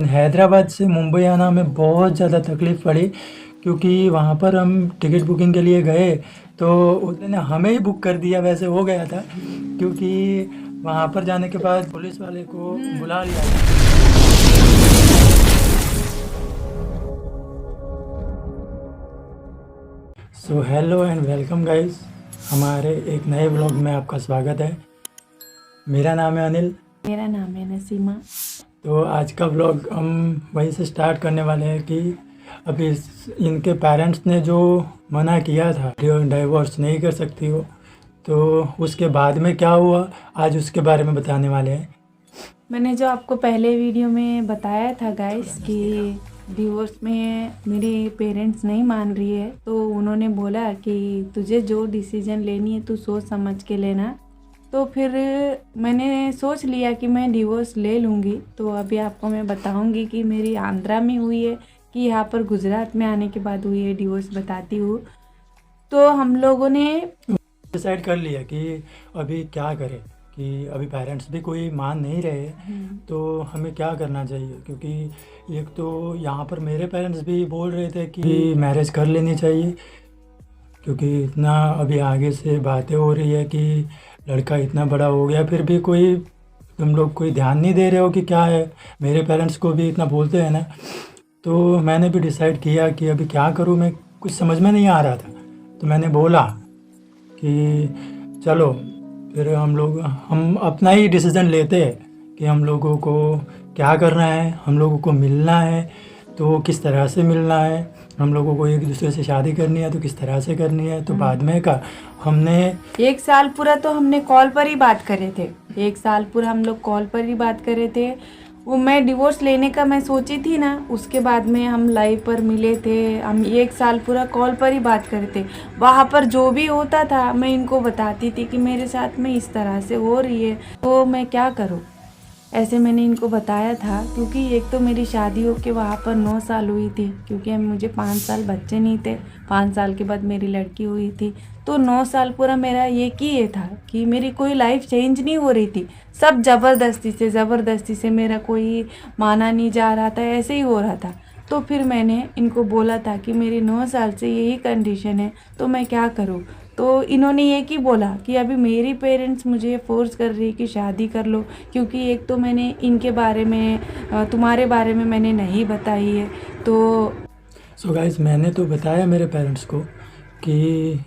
हैदराबाद से मुंबई आना हमें बहुत ज़्यादा तकलीफ़ पड़ी, क्योंकि वहाँ पर हम टिकट बुकिंग के लिए गए तो उसने हमें ही बुक कर दिया, वैसे हो गया था, क्योंकि वहाँ पर जाने के बाद पुलिस वाले को बुला लिया था। So hello and welcome guys, हमारे एक नए ब्लॉग में आपका स्वागत है। मेरा नाम है अनिल। मेरा नाम है नसीमा। तो आज का ब्लॉग हम वहीं से स्टार्ट करने वाले हैं कि अभी इनके पेरेंट्स ने जो मना किया था डाइवोर्स नहीं कर सकती हो, तो उसके बाद में क्या हुआ आज उसके बारे में बताने वाले हैं। मैंने जो आपको पहले वीडियो में बताया था गाइस कि डिवोर्स में मेरे पेरेंट्स नहीं मान रही है, तो उन्होंने बोला कि तुझे जो डिसीजन लेनी है तू सोच समझ के लेना। तो फिर मैंने सोच लिया कि मैं डिवोर्स ले लूँगी। तो अभी आपको मैं बताऊँगी कि मेरी आंध्रा में हुई है कि यहाँ पर गुजरात में आने के बाद हुई है डिवोर्स, बताती हूँ। तो हम लोगों ने डिसाइड कर लिया कि अभी क्या करें, कि अभी पेरेंट्स भी कोई मान नहीं रहे, तो हमें क्या करना चाहिए। क्योंकि एक तो यहाँ पर मेरे पेरेंट्स भी बोल रहे थे कि मैरिज कर लेनी चाहिए, क्योंकि इतना अभी आगे से बातें हो रही है कि लड़का इतना बड़ा हो गया फिर भी कोई तुम लोग कोई ध्यान नहीं दे रहे हो कि क्या है। मेरे पेरेंट्स को भी इतना बोलते हैं ना, तो मैंने भी डिसाइड किया कि अभी क्या करूँ, मैं कुछ समझ में नहीं आ रहा था। तो मैंने बोला कि चलो फिर हम अपना ही डिसीज़न लेते हैं कि हम लोगों को क्या करना है, हम लोगों को मिलना है तो किस तरह से मिलना है, हम लोगों को एक दूसरे से शादी करनी है तो किस तरह से करनी है। तो बाद में का हमने 1 साल पूरा तो हमने कॉल पर ही बात करे थे। 1 साल पूरा हम लोग कॉल पर ही बात करे थे। वो मैं डिवोर्स लेने का मैं सोची थी ना, उसके बाद में हम लाइव पर मिले थे। हम 1 साल पूरा कॉल पर ही बात करे थे। वहाँ पर जो भी होता था मैं इनको बताती थी कि मेरे साथ में इस तरह से हो रही है, तो मैं क्या करूँ। ऐसे मैंने इनको बताया था, क्योंकि एक तो मेरी शादी होके वहाँ पर 9 साल हुई थी, क्योंकि मुझे 5 साल बच्चे नहीं थे। 5 साल के बाद मेरी लड़की हुई थी, तो 9 साल पूरा मेरा ये था कि मेरी कोई लाइफ चेंज नहीं हो रही थी। सब ज़बरदस्ती से मेरा कोई माना नहीं जा रहा था, ऐसे ही हो रहा था। तो फिर मैंने इनको बोला था कि मेरी 9 साल से यही कंडीशन है, तो मैं क्या करूँ। तो इन्होंने ये कि बोला कि अभी मेरी पेरेंट्स मुझे फोर्स कर रही है कि शादी कर लो, क्योंकि एक तो मैंने इनके बारे में तुम्हारे बारे में मैंने नहीं बताई है। तो सो गाइस, मैंने तो बताया मेरे पेरेंट्स को कि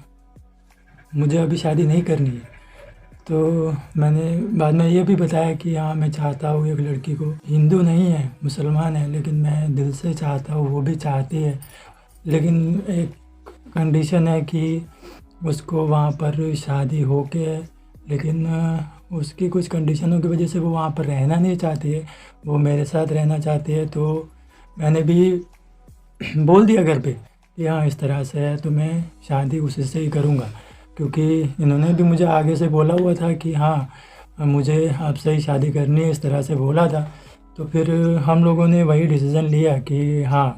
मुझे अभी शादी नहीं करनी है। तो मैंने बाद में ये भी बताया कि हाँ, मैं चाहता हूँ एक लड़की को, हिंदू नहीं है मुसलमान है, लेकिन मैं दिल से चाहता हूँ, वो भी चाहती है, लेकिन एक कंडीशन है कि उसको वहाँ पर शादी हो के है, लेकिन उसकी कुछ कंडीशनों की वजह से वो वहाँ पर रहना नहीं चाहती है, वो मेरे साथ रहना चाहती है। तो मैंने भी बोल दिया घर पे कि हाँ इस तरह से है, तो मैं शादी उसी से ही करूँगा, क्योंकि इन्होंने भी मुझे आगे से बोला हुआ था कि हाँ मुझे आपसे ही शादी करनी है, इस तरह से बोला था। तो फिर हम लोगों ने वही डिसीज़न लिया कि हाँ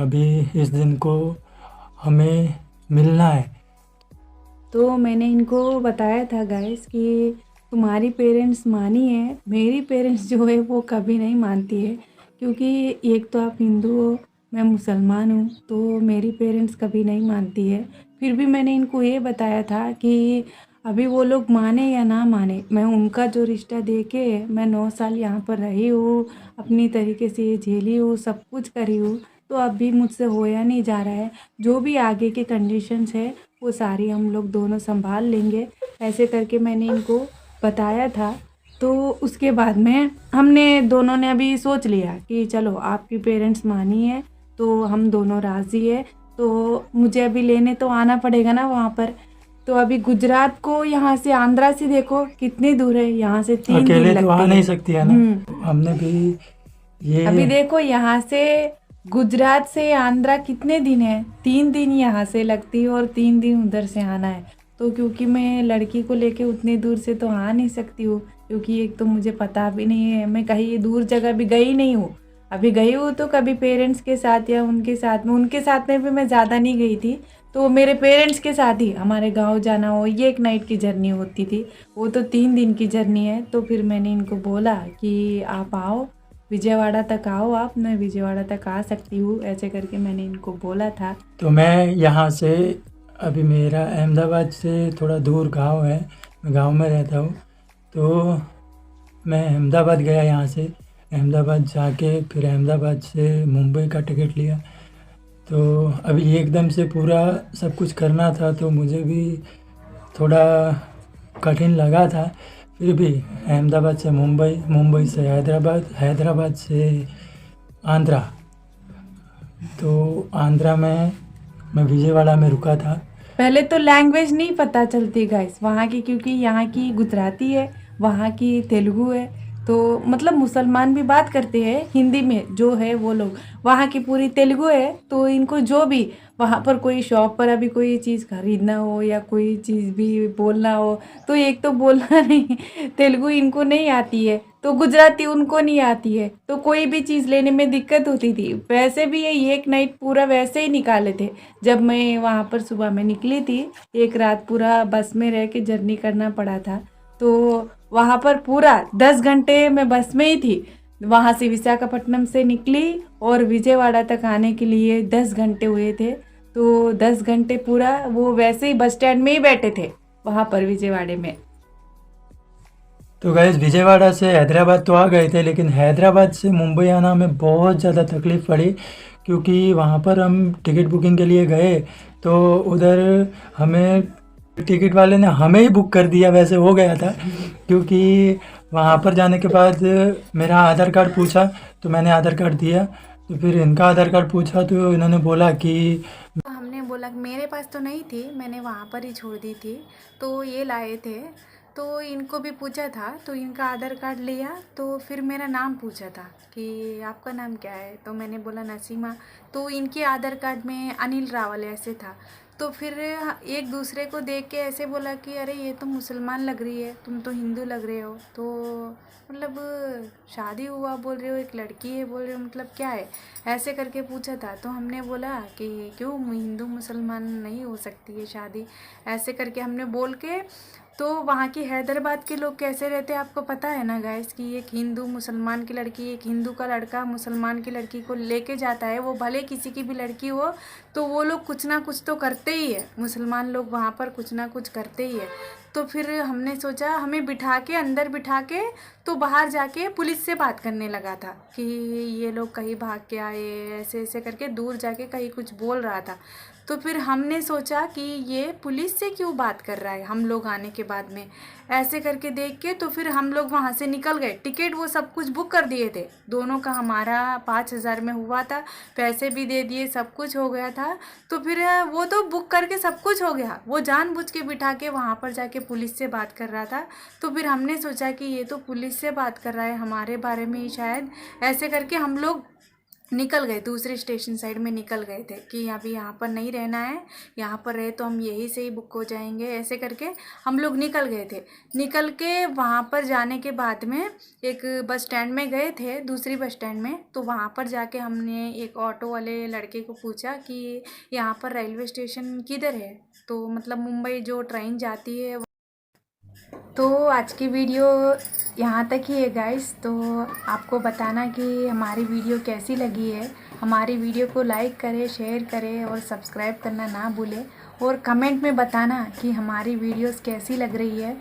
अभी इस दिन को हमें मिलना है। तो मैंने इनको बताया था गाइस कि तुम्हारी पेरेंट्स मानी है, मेरी पेरेंट्स जो है वो कभी नहीं मानती है, क्योंकि एक तो आप हिंदू हो, मैं मुसलमान हूँ, तो मेरी पेरेंट्स कभी नहीं मानती है। फिर भी मैंने इनको ये बताया था कि अभी वो लोग माने या ना माने, मैं उनका जो रिश्ता देके मैं 9 साल यहाँ पर रही हूँ, अपनी तरीके से ये झेली हूँ, सब कुछ करी हूँ, तो अभी मुझसे होया नहीं जा रहा है। जो भी आगे के कंडीशंस है वो सारी हम लोग दोनों संभाल लेंगे, ऐसे करके मैंने इनको बताया था। तो उसके बाद में हमने दोनों ने अभी सोच लिया कि चलो आपकी पेरेंट्स मानी है तो हम दोनों राज़ी है, तो मुझे अभी लेने तो आना पड़ेगा ना वहाँ पर। तो अभी गुजरात को यहाँ से आंध्रा से देखो कितनी दूर है, यहाँ से 3 दिन अकेले तो आ लगते नहीं हैं। सकती है ना, हमने भी ये अभी देखो यहाँ से गुजरात से आंध्रा कितने दिन है, 3 दिन यहाँ से लगती है और 3 दिन उधर से आना है। तो क्योंकि मैं लड़की को लेके उतनी दूर से तो आ नहीं सकती हूँ, क्योंकि एक तो मुझे पता भी नहीं है, मैं कहीं दूर जगह भी गई नहीं हूँ। अभी गई हूँ तो कभी पेरेंट्स के साथ या उनके साथ में भी मैं ज़्यादा नहीं गई थी। तो मेरे पेरेंट्स के साथ ही हमारे गांव जाना हो, ये एक नाइट की जर्नी होती थी, वो तो 3 दिन की जर्नी है। तो फिर मैंने इनको बोला कि आप आओ, विजयवाड़ा तक आओ आप, मैं विजयवाड़ा तक आ सकती हूँ, ऐसे करके मैंने इनको बोला था। तो मैं यहाँ से, अभी मेरा अहमदाबाद से थोड़ा दूर गांव है, मैं गांव में रहता हूँ। तो मैं अहमदाबाद गया, यहाँ से अहमदाबाद जाके फिर अहमदाबाद से मुंबई का टिकट लिया। तो अभी एकदम से पूरा सब कुछ करना था, तो मुझे भी थोड़ा कठिन लगा था। फिर भी अहमदाबाद से मुंबई, मुंबई से हैदराबाद, हैदराबाद से आंध्रा। तो आंध्रा में मैं विजयवाड़ा में रुका था। पहले तो लैंग्वेज नहीं पता चलती गाइस वहाँ की, क्योंकि यहाँ की गुजराती है, वहाँ की तेलुगु है, तो मतलब मुसलमान भी बात करते हैं हिंदी में जो है वो लोग, वहाँ की पूरी तेलुगु है। तो इनको जो भी वहाँ पर कोई शॉप पर अभी कोई चीज़ खरीदना हो या कोई चीज़ भी बोलना हो, तो एक तो बोलना नहीं, तेलुगु इनको नहीं आती है, तो गुजराती उनको नहीं आती है, तो कोई भी चीज़ लेने में दिक्कत होती थी। वैसे भी ये एक नाइट पूरा वैसे ही निकाले थे। जब मैं वहाँ पर सुबह में निकली थी, एक रात पूरा बस में रह के जर्नी करना पड़ा था। तो वहाँ पर पूरा 10 घंटे मैं बस में ही थी। वहाँ से विशाखापट्टनम से निकली और विजयवाड़ा तक आने के लिए 10 घंटे हुए थे। तो 10 घंटे पूरा वो वैसे ही बस स्टैंड में ही बैठे थे वहाँ पर विजयवाड़े में। तो गाइस विजयवाड़ा से हैदराबाद तो आ गए थे, लेकिन हैदराबाद से मुंबई आना में बहुत ज़्यादा तकलीफ़ पड़ी, क्योंकि वहाँ पर हम टिकट बुकिंग के लिए गए तो उधर हमें टिकट वाले ने हमें ही बुक कर दिया, वैसे हो गया था। क्योंकि वहाँ पर जाने के बाद मेरा आधार कार्ड पूछा, तो मैंने आधार कार्ड दिया। तो फिर इनका आधार कार्ड पूछा, तो इन्होंने बोला कि हमने बोला मेरे पास तो नहीं थी, मैंने वहाँ पर ही छोड़ दी थी, तो ये लाए थे। तो इनको भी पूछा था, तो इनका आधार कार्ड लिया, तो फिर मेरा नाम पूछा था कि आपका नाम क्या है, तो मैंने बोला नसीमा। तो इनके आधार कार्ड में अनिल रावल ऐसे था। तो फिर एक दूसरे को देख के ऐसे बोला कि अरे ये तो मुसलमान लग रही है, तुम तो हिंदू लग रहे हो, तो मतलब शादी हुआ बोल रहे हो, एक लड़की है बोल रहे हो, मतलब क्या है, ऐसे करके पूछा था। तो हमने बोला कि क्यों हिंदू मुसलमान नहीं हो सकती है शादी, ऐसे करके हमने बोल के। तो वहाँ की हैदराबाद के लोग कैसे रहते हैं आपको पता है ना गाइस, कि एक हिंदू मुसलमान की लड़की, एक हिंदू का लड़का मुसलमान की लड़की को लेके जाता है, वो भले किसी की भी लड़की हो, तो वो लोग कुछ ना कुछ तो करते ही है, मुसलमान लोग वहाँ पर कुछ ना कुछ करते ही है। तो फिर हमने सोचा हमें बिठा के अंदर बिठा के, तो बाहर जाके पुलिस से बात करने लगा था कि ये लोग कहीं भाग के आए, ऐसे ऐसे करके दूर जाके कहीं कुछ बोल रहा था। तो फिर हमने सोचा कि ये पुलिस से क्यों बात कर रहा है हम लोग आने के बाद में, ऐसे करके देख के तो फिर हम लोग वहाँ से निकल गए। टिकट वो सब कुछ बुक कर दिए थे, दोनों का हमारा 5,000 में हुआ था, पैसे भी दे दिए, सब कुछ हो गया था। तो फिर वो तो बुक करके सब कुछ हो गया, वो जानबूझ के बिठा के वहाँ पर जाके पुलिस से बात कर रहा था। तो फिर हमने सोचा कि ये तो पुलिस से बात कर रहा है हमारे बारे में ही शायद, ऐसे करके हम लोग निकल गए, दूसरे स्टेशन साइड में निकल गए थे कि अभी यहाँ पर नहीं रहना है, यहाँ पर रहे तो हम यहीं से ही बुक हो जाएंगे, ऐसे करके हम लोग निकल गए थे। निकल के वहाँ पर जाने के बाद में एक बस स्टैंड में गए थे, दूसरी बस स्टैंड में। तो वहाँ पर जाके हमने एक ऑटो वाले लड़के को पूछा कि यहाँ पर रेलवे स्टेशन किधर है, तो मतलब मुंबई जो ट्रेन जाती है। तो आज की वीडियो यहाँ तक ही है गाइस। तो आपको बताना कि हमारी वीडियो कैसी लगी है, हमारी वीडियो को लाइक करें, शेयर करें और सब्सक्राइब करना ना भूलें, और कमेंट में बताना कि हमारी वीडियोस कैसी लग रही है।